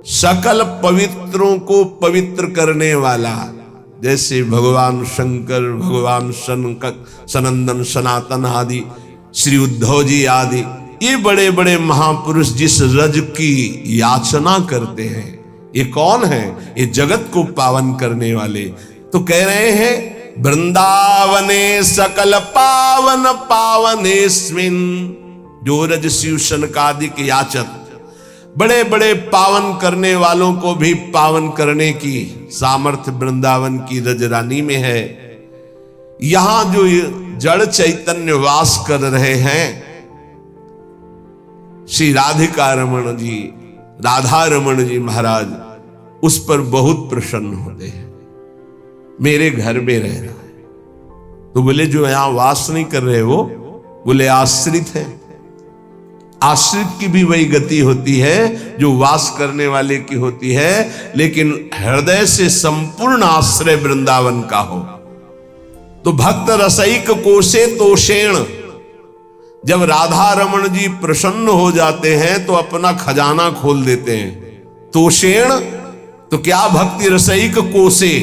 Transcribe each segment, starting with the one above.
सकल पवित्रों को पवित्र करने वाला, जैसे भगवान शंकर, भगवान सनंदन, सनातन आदि, श्री उद्धव जी आदि, ये बड़े बड़े महापुरुष जिस रज की याचना करते हैं, ये कौन है? ये जगत को पावन करने वाले। तो कह रहे हैं वृंदावने सकल पावन पावनेस्मिन, जो रज शिव सनकादिक याचक, बड़े बड़े पावन करने वालों को भी पावन करने की सामर्थ्य वृंदावन की रज रानी में है। यहां जो जड़ चैतन्य वास कर रहे हैं, श्री राधिका रमण जी, राधा रमण जी महाराज, उस पर बहुत प्रसन्न होते हैं। मेरे घर में रह रहा है। तो बोले जो यहां वास नहीं कर रहे वो, बोले आश्रित है। आश्रित की भी वही गति होती है जो वास करने वाले की होती है, लेकिन हृदय से संपूर्ण आश्रय वृंदावन का हो। तो भक्त रसैक कोशे तोषेण, जब राधा रमण जी प्रसन्न हो जाते हैं तो अपना खजाना खोल देते हैं। तोषेण तो क्या, भक्ति रसैक कोशे,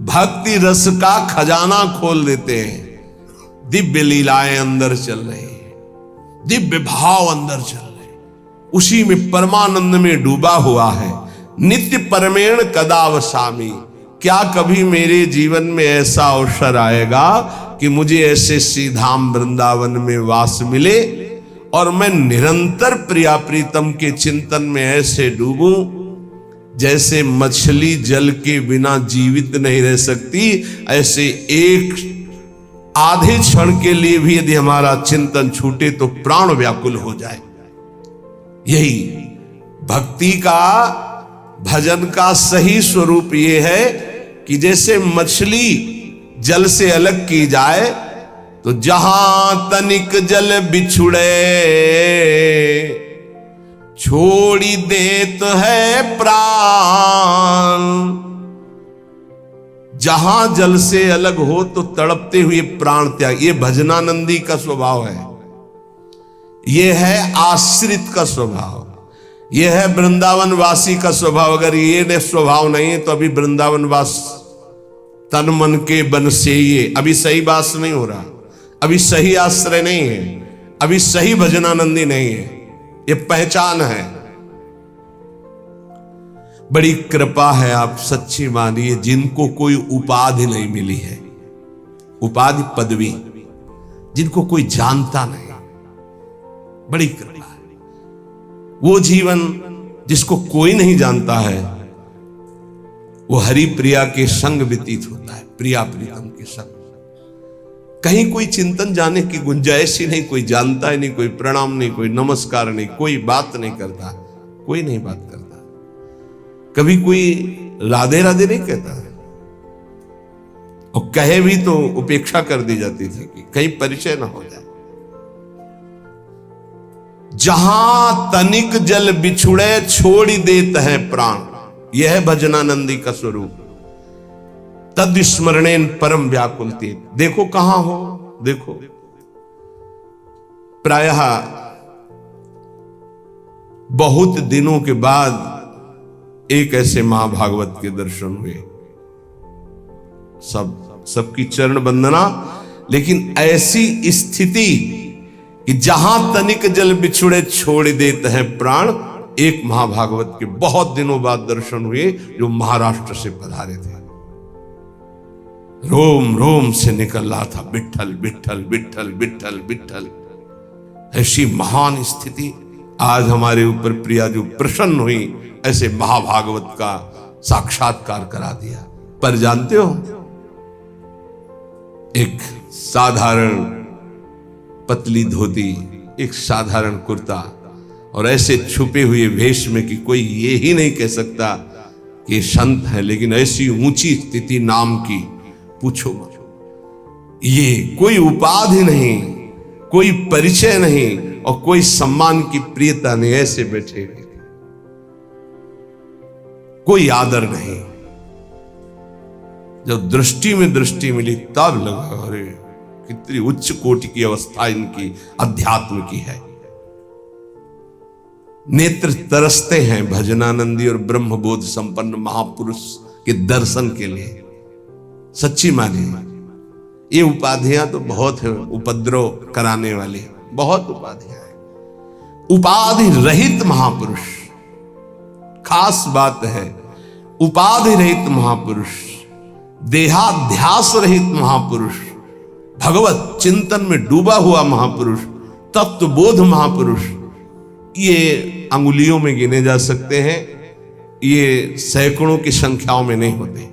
भक्ति रस का खजाना खोल देते हैं। दिव्य लीलाएं अंदर चल रही, दिव्य भाव अंदर चल रहे, उसी में परमानंद में डूबा हुआ है। नित्य परमेण कदावसामी, क्या कभी मेरे जीवन में ऐसा अवसर आएगा कि मुझे ऐसे श्रीधाम वृंदावन में वास मिले और मैं निरंतर प्रिया प्रीतम के चिंतन में ऐसे डूबूं जैसे मछली जल के बिना जीवित नहीं रह सकती, ऐसे एक आधे क्षण के लिए भी यदि हमारा चिंतन छूटे तो प्राण व्याकुल हो जाए। यही भक्ति का, भजन का सही स्वरूप ये है कि जैसे मछली जल से अलग की जाए तो जहां तनिक जल बिछुड़े छोड़ी देत है प्राण, जहां जल से अलग हो तो तड़पते हुए प्राण त्याग। ये भजनानंदी का स्वभाव है, ये है आश्रित का स्वभाव, ये है वृंदावन वासी का स्वभाव। अगर ये स्वभाव नहीं है तो अभी वृंदावन वास तन मन के बन से ये अभी सही वास नहीं हो रहा, अभी सही आश्रय नहीं है, अभी सही भजनानंदी नहीं है। ये पहचान है। बड़ी कृपा है, आप सच्ची मानिए, जिनको कोई उपाधि नहीं मिली है, उपाधि पदवी, जिनको कोई जानता नहीं, बड़ी कृपा है। वो जीवन जिसको कोई नहीं जानता है, वो हरि प्रिया के संग व्यतीत होता है, प्रिया प्रीतम के संग। कहीं कोई चिंतन जाने की गुंजाइश ही नहीं, कोई जानता ही नहीं, कोई प्रणाम नहीं, कोई नमस्कार नहीं, कोई बात नहीं करता, कोई नहीं बात करता, कभी कोई राधे राधे नहीं कहता, और कहे भी तो उपेक्षा कर दी जाती थी कि कहीं परिचय ना हो जाए। जहां तनिक जल बिछुड़े छोड़ी देत है प्राण, यह है भजनानंदी का स्वरूप। तद स्मरणेन परम व्याकुलते, देखो कहां हो, देखो प्रायः बहुत दिनों के बाद एक ऐसे महाभागवत के दर्शन हुए, सबकी चरण वंदना, लेकिन ऐसी स्थिति कि जहां तनिक जल बिछुड़े छोड़ देते हैं प्राण, एक महाभागवत के बहुत दिनों बाद दर्शन हुए जो महाराष्ट्र से पधारे थे। रोम रोम से निकल रहा था विठ्ठल विठ्ठल विठ्ठल विठ्ठल विठ्ठल। ऐसी महान स्थिति आज हमारे ऊपर प्रिया जो प्रसन्न हुई, ऐसे महाभागवत का साक्षात्कार करा दिया। पर जानते हो, एक साधारण पतली धोती, एक साधारण कुर्ता और ऐसे छुपे हुए वेश में कि कोई ये ही नहीं कह सकता कि संत है, लेकिन ऐसी ऊंची स्थिति नाम की, पूछो मत। ये कोई उपाधि नहीं, कोई परिचय नहीं और कोई सम्मान की प्रियता नहीं, ऐसे बैठे हुए, कोई आदर नहीं। जब दृष्टि में दृष्टि मिली तब लगा अरे कितनी उच्च कोटि की अवस्था इनकी अध्यात्म की है। नेत्र तरसते हैं भजनानंदी और ब्रह्मबोध संपन्न महापुरुष के दर्शन के लिए। सच्ची मानिए, ये उपाधियां तो बहुत है, उपद्रव कराने वाली बहुत उपाधियां हैं। उपाधि रहित महापुरुष, खास बात है, उपाधि रहित महापुरुष, देहाध्यास रहित महापुरुष, भगवत चिंतन में डूबा हुआ महापुरुष, तत्वबोध महापुरुष, ये अंगुलियों में गिने जा सकते हैं, ये सैकड़ों की संख्याओं में नहीं होते।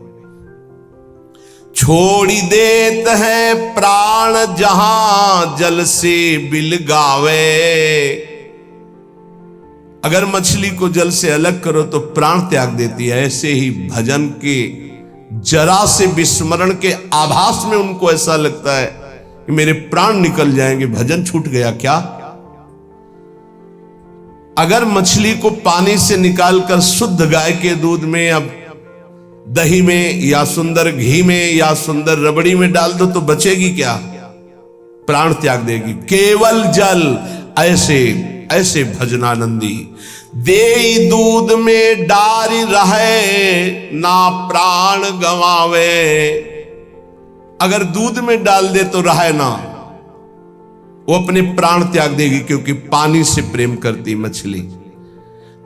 छोड़ी देत है प्राण जहां जल से बिल गावे। अगर मछली को जल से अलग करो तो प्राण त्याग देती है, ऐसे ही भजन के जरा से विस्मरण के आभास में उनको ऐसा लगता है कि मेरे प्राण निकल जाएंगे, भजन छूट गया क्या। अगर मछली को पानी से निकालकर शुद्ध गाय के दूध में, अब दही में, या सुंदर घी में, या सुंदर रबड़ी में डाल दो तो बचेगी क्या? प्राण त्याग देगी। केवल जल, ऐसे ऐसे भजनानंदी दे दूध में डारी रहे ना प्राण गवावे। अगर दूध में डाल दे तो रहे ना, वो अपने प्राण त्याग देगी, क्योंकि पानी से प्रेम करती मछली।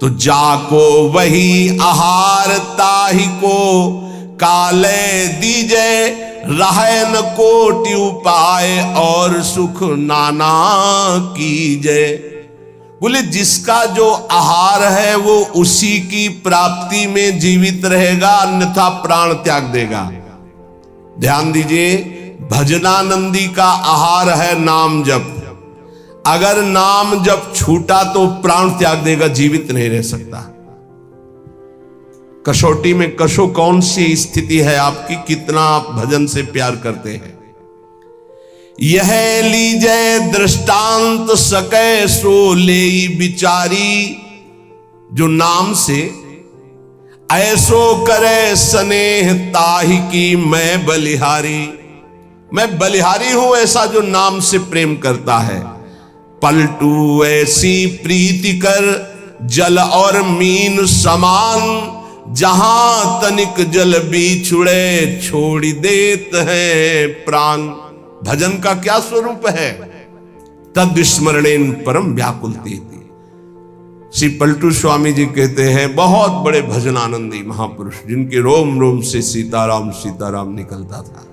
तो जाको वही आहार ताही को काले दीजे, रहे न कोटि उपाय और सुख नाना कीजे। बोले जिसका जो आहार है वो उसी की प्राप्ति में जीवित रहेगा, अन्यथा प्राण त्याग देगा। ध्यान दीजिए, भजनानंदी का आहार है नाम जप। अगर नाम जप छूटा तो प्राण त्याग देगा, जीवित नहीं रह सकता। कसौटी में कसो कौन सी स्थिति है आपकी, कितना आप भजन से प्यार करते हैं। यह लीजे दृष्टांत सके सो ले बिचारी, जो नाम से ऐसो करे स्नेह ताहि की मैं बलिहारी। मैं बलिहारी हूं ऐसा जो नाम से प्रेम करता है। पलटू ऐसी प्रीति कर जल और मीन समान, जहां तनिक जल बिछुड़े छोड़ देत है प्राण। भजन का क्या स्वरूप है? तद स्मरणेन परम व्याकुलती। श्री पलटू स्वामी जी कहते हैं, बहुत बड़े भजनानंदी महापुरुष जिनके रोम रोम से सीताराम सीताराम निकलता था,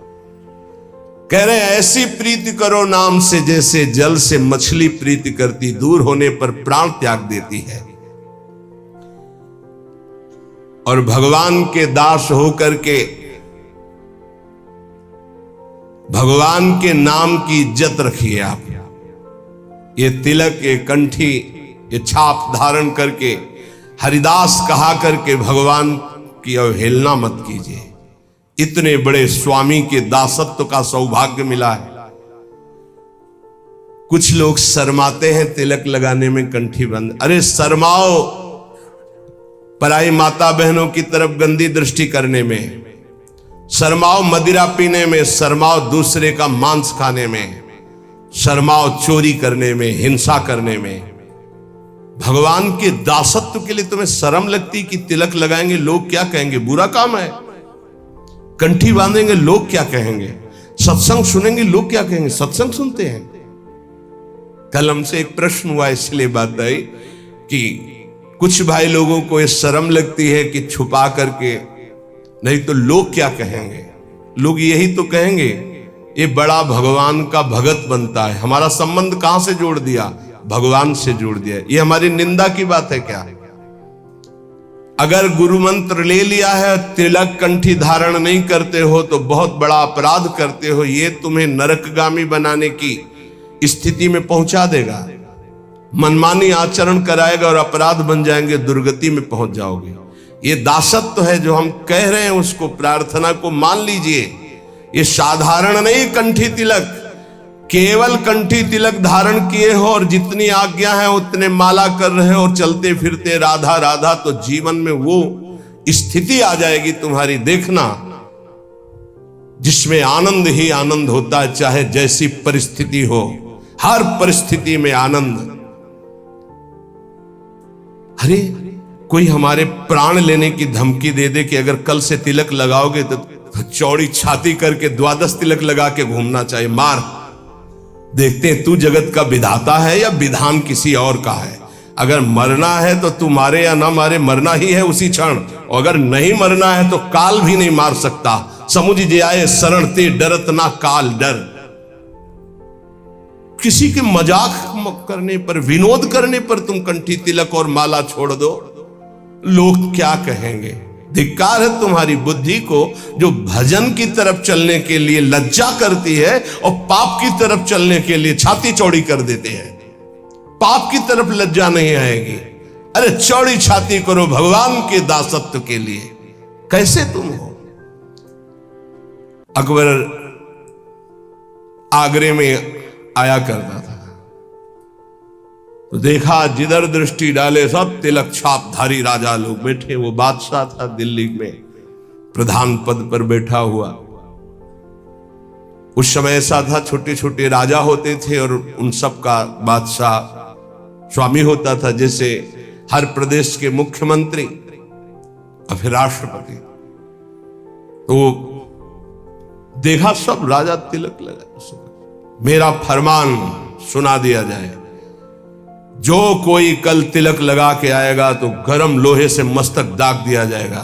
कह रहे ऐसी प्रीति करो नाम से जैसे जल से मछली प्रीति करती, दूर होने पर प्राण त्याग देती है। और भगवान के दास होकर के भगवान के नाम की इज्जत रखिए आप। ये तिलक, ये कंठी, ये छाप धारण करके हरिदास कहा करके भगवान की अवहेलना मत कीजिए। इतने बड़े स्वामी के दासत्व का सौभाग्य मिला है। कुछ लोग शर्माते हैं तिलक लगाने में, कंठी बंद। अरे शर्माओ पराई माता बहनों की तरफ गंदी दृष्टि करने में, शर्माओ मदिरा पीने में, शर्माओ दूसरे का मांस खाने में, शर्माओ चोरी करने में, हिंसा करने में। भगवान के दासत्व के लिए तुम्हें शर्म लगती कि तिलक लगाएंगे लोग क्या कहेंगे, बुरा काम है। कंठी बांधेंगे लोग क्या कहेंगे, सत्संग सुनेंगे लोग क्या कहेंगे। सत्संग सुनते हैं। कल हमसे एक प्रश्न हुआ, इसलिए बात आई कि कुछ भाई लोगों को ये शर्म लगती है कि छुपा करके, नहीं तो लोग क्या कहेंगे। लोग यही तो कहेंगे ये बड़ा भगवान का भगत बनता है। हमारा संबंध कहां से जोड़ दिया? भगवान से जोड़ दिया। ये हमारी निंदा की बात है क्या? अगर गुरु मंत्र ले लिया है, तिलक कंठी धारण नहीं करते हो तो बहुत बड़ा अपराध करते हो। ये तुम्हें नरकगामी बनाने की स्थिति में पहुंचा देगा। मनमानी आचरण कराएगा और अपराध बन जाएंगे, दुर्गति में पहुंच जाओगे। ये दासत्व है जो हम कह रहे हैं, उसको प्रार्थना को मान लीजिए। ये साधारण नहीं कंठी तिलक, केवल कंठी तिलक धारण किए हो और जितनी आज्ञा है उतने माला कर रहे हो और चलते फिरते राधा राधा, तो जीवन में वो स्थिति आ जाएगी तुम्हारी, देखना, जिसमें आनंद ही आनंद होता है, चाहे जैसी परिस्थिति हो, हर परिस्थिति में आनंद। अरे कोई हमारे प्राण लेने की धमकी दे दे कि अगर कल से तिलक लगाओगे तो चौड़ी छाती करके 12 तिलक लगा के घूमना चाहिए, मार, देखते हैं तू जगत का विधाता है या विधान किसी और का है। अगर मरना है तो तू मारे या ना मारे, मरना ही है उसी क्षण। और अगर नहीं मरना है तो काल भी नहीं मार सकता। समुझ जे आए शरण ते डरत ना काल डर। किसी के मजाक करने पर, विनोद करने पर तुम कंठी तिलक और माला छोड़ दो, लोग क्या कहेंगे। धिक्कार है तुम्हारी बुद्धि को जो भजन की तरफ चलने के लिए लज्जा करती है और पाप की तरफ चलने के लिए छाती चौड़ी कर देते हैं। पाप की तरफ लज्जा नहीं आएगी। अरे चौड़ी छाती करो भगवान के दासत्व के लिए। कैसे तुम हो। अकबर आगरे में आया करता था तो देखा जिधर दृष्टि डाले सब तिलक छापधारी राजा लोग बैठे। वो बादशाह था दिल्ली में प्रधान पद पर बैठा हुआ। उस समय ऐसा था छोटे छोटे राजा होते थे और उन सब का बादशाह स्वामी होता था। जैसे हर प्रदेश के मुख्यमंत्री और फिर राष्ट्रपति। तो देखा सब राजा तिलक लगा। मेरा फरमान सुना दिया जाए, जो कोई कल तिलक लगा के आएगा तो गरम लोहे से मस्तक दाग दिया जाएगा,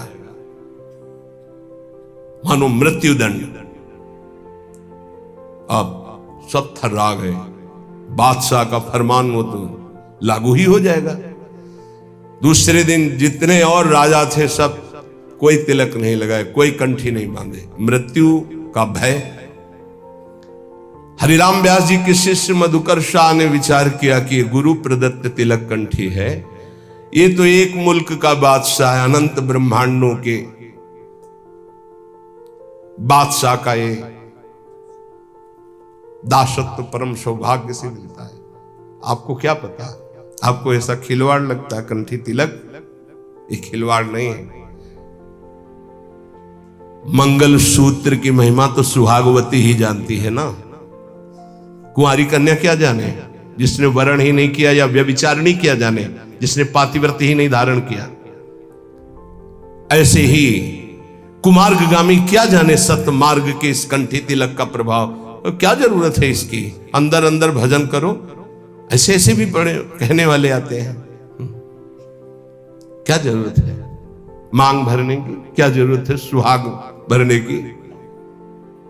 मानो मृत्युदंड। अब सब थर्रा गए। बादशाह का फरमान वो तो लागू ही हो जाएगा। दूसरे दिन जितने और राजा थे सब कोई तिलक नहीं लगाए, कोई कंठी नहीं बांधे। मृत्यु का भय। हरिराम व्यास जी के शिष्य मधुकर शाह ने विचार किया कि गुरु प्रदत्त तिलक कंठी है, ये तो एक मुल्क का बादशाह है, अनंत ब्रह्मांडों के बादशाह का ये दासत्व परम सौभाग्य से मिलता है। आपको क्या पता, आपको ऐसा खिलवाड़ लगता है कंठी तिलक? ये खिलवाड़ नहीं है। मंगल सूत्र की महिमा तो सुहागवती ही जानती है ना। कुंवारी कन्या क्या जाने, जिसने वरण ही नहीं किया या व्यभिचार नहीं किया जाने, जिसने पातिव्रत ही नहीं धारण किया। ऐसे ही कुमार्गगामी क्या जाने सत्य मार्ग के इस कंठी तिलक का प्रभाव। तो क्या जरूरत है इसकी, अंदर अंदर भजन करो। ऐसे ऐसे भी बड़े कहने वाले आते हैं, क्या जरूरत है मांग भरने की, क्या जरूरत है सुहाग भरने की।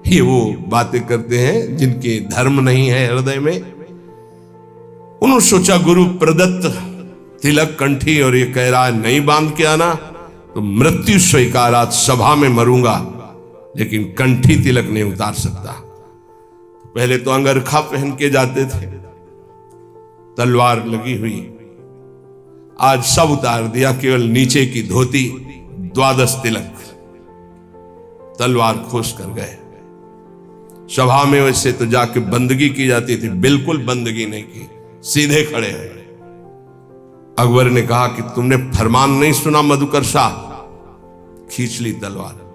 ये वो बातें करते हैं जिनके धर्म नहीं है हृदय में। उन्होंने सोचा गुरु प्रदत्त तिलक कंठी और ये कह रहा है नहीं बांध के आना तो मृत्यु स्वीकारात, सभा में मरूंगा लेकिन कंठी तिलक नहीं उतार सकता। पहले तो अंगरखा पहन के जाते थे, तलवार लगी हुई, आज सब उतार दिया, केवल नीचे की धोती, 12 तिलक, तलवार खोस कर गए। सभा में वैसे तो जाके बंदगी की जाती थी, बिल्कुल बंदगी नहीं की, सीधे खड़े हैं। अकबर ने कहा कि तुमने फरमान नहीं सुना मधुकर शाह? खींच ली तलवार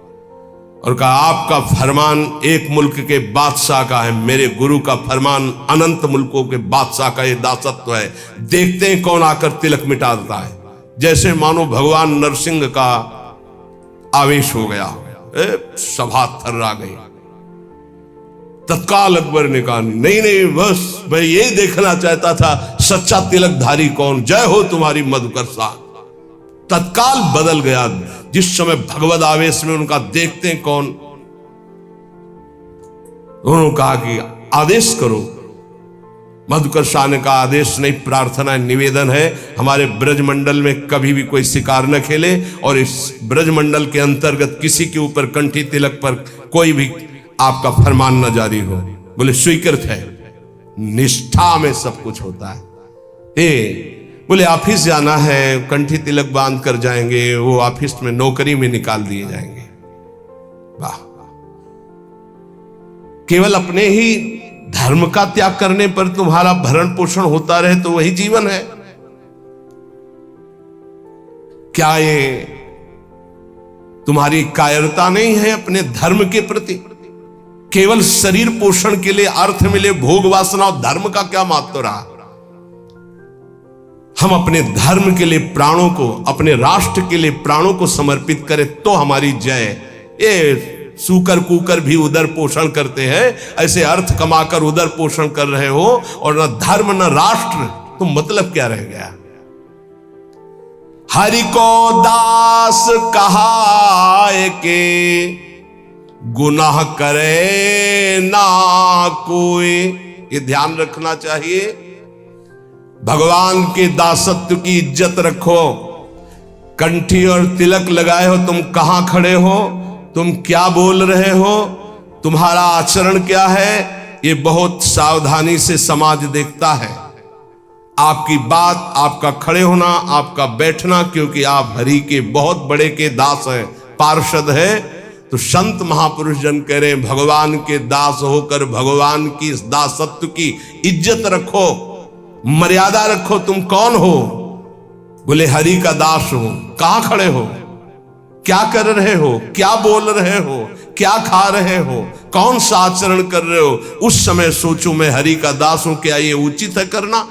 और कहा आपका फरमान एक मुल्क के बादशाह का है, मेरे गुरु का फरमान अनंत मुल्कों के बादशाह का ये दासत्व है। देखते हैं कौन आकर तिलक मिटा देता है। जैसे मानो भगवान नरसिंह का आवेश हो गया, सभा थर्रा गई। तत्काल अकबर ने कहा नहीं नहीं, बस मैं ये देखना चाहता था सच्चा तिलकधारी कौन, जय हो तुम्हारी मधुकर शाह। तत्काल बदल गया। जिस समय भगवद आवेश में उनका देखते हैं कौन, उन्होंने कहा कि आदेश करो। मधुकर शाह ने कहा आदेश नहीं, प्रार्थना निवेदन है, हमारे ब्रजमंडल में कभी भी कोई शिकार न खेले और इस ब्रजमंडल के अंतर्गत किसी के ऊपर कंठी तिलक पर कोई भी आपका फरमान न जारी हो। बोले स्वीकृत है। निष्ठा में सब कुछ होता है। बोले ऑफिस जाना है, कंठी तिलक बांध कर जाएंगे, वो ऑफिस में नौकरी में निकाल दिए जाएंगे। वाह, केवल अपने ही धर्म का त्याग करने पर तुम्हारा भरण पोषण होता रहे तो वही जीवन है क्या? ये तुम्हारी कायरता नहीं है अपने धर्म के प्रति? केवल शरीर पोषण के लिए अर्थ मिले, भोग वासना और धर्म का क्या महत्व रहा? हम अपने धर्म के लिए प्राणों को, अपने राष्ट्र के लिए प्राणों को समर्पित करें तो हमारी जय। ये सूकर कूकर भी उदर पोषण करते हैं, ऐसे अर्थ कमाकर उदर पोषण कर रहे हो और न धर्म न राष्ट्र, तो मतलब क्या रह गया? हरि को दास कहाए के गुनाह करे ना कोई। ये ध्यान रखना चाहिए। भगवान के दासत्व की इज्जत रखो। कंठी और तिलक लगाए हो, तुम कहां खड़े हो, तुम क्या बोल रहे हो, तुम्हारा आचरण क्या है, ये बहुत सावधानी से समाज देखता है। आपकी बात, आपका खड़े होना, आपका बैठना, क्योंकि आप हरि के बहुत बड़े के दास हैं, पार्षद है। तो संत महापुरुष जन कह रहे हैं, भगवान के दास होकर भगवान की इस दासत्व की इज्जत रखो, मर्यादा रखो। तुम कौन हो? बोले हरि का दास हो। कहां खड़े हो, क्या कर रहे हो, क्या बोल रहे हो, क्या खा रहे हो, कौन सा आचरण कर रहे हो? उस समय सोचो मैं हरि का दास हूं, क्या ये उचित है करना?